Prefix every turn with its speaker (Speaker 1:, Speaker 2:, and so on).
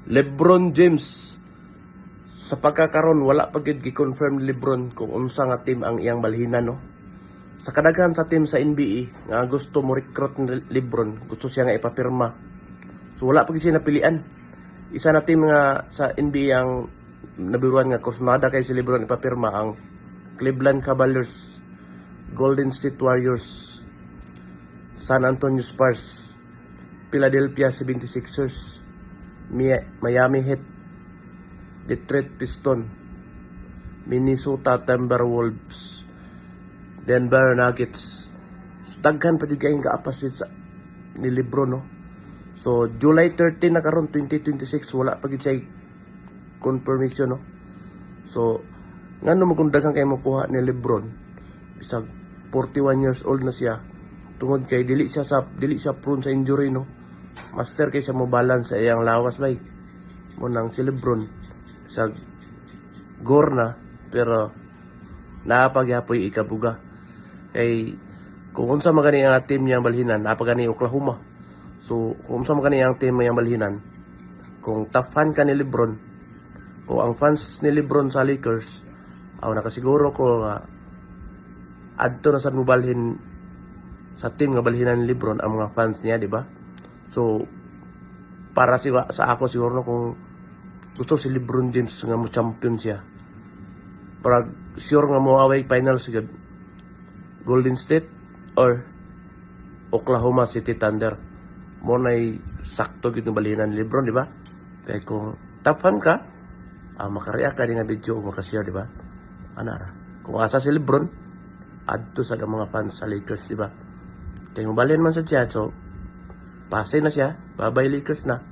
Speaker 1: LeBron James. Sa pagkakaroon, wala pa gid gi-confirm ni LeBron kung unsa nga team ang iyang balhinan, no? Sa kadaghan sa team sa NBA nga gusto mo recruit ni LeBron, gusto siya nga ipapirma. So wala pa gid siya napilian. Isa na team nga sa NBA ang nabiruan nga kusnada kay si LeBron ipapirma ang Cleveland Cavaliers, Golden State Warriors, San Antonio Spurs, Philadelphia 76ers, Miami Heat, Detroit Pistons, Minnesota Timberwolves, Denver Nuggets. So, daghan pa di kayong kaapas ni LeBron, no? So July 13 na karon 2026, wala pa gid siya confirmation, no? So ngano mo kung daghan kay mo kuha ni LeBron, bisag 41 years old na siya, tungod kay dili siya prone sa injury, no? Master kay siya mo balance sa iyang lawas bay mo nang si LeBron sa gore na, pero naapagyapoy ikabuga kay kung unsa magani ang team niyang balhinan, napagani Oklahoma. So kung unsa magani ang team niyang balhinan, kung top fan ka ni LeBron, kung ang fans ni LeBron sa Lakers, nakasiguro ko nga adto na sad mo balhin sa team nga balhinan ni LeBron ang mga fans niya, di ba? So para sa ako siguro, no, kung gusto si LeBron James nga mo champion siya, para sure nga mo away final si Golden State or Oklahoma City Thunder, mo nay sakto gid ng balhinan ni LeBron, di ba? Kaya kung top fan ka, makareact ka din nga video o makashare, di ba? Anara, kung asa si LeBron adto sa mga fans sa Lakers, di ba? Kaya mabalhin man sa chat, so pasay na siya, bye bye Lakers na.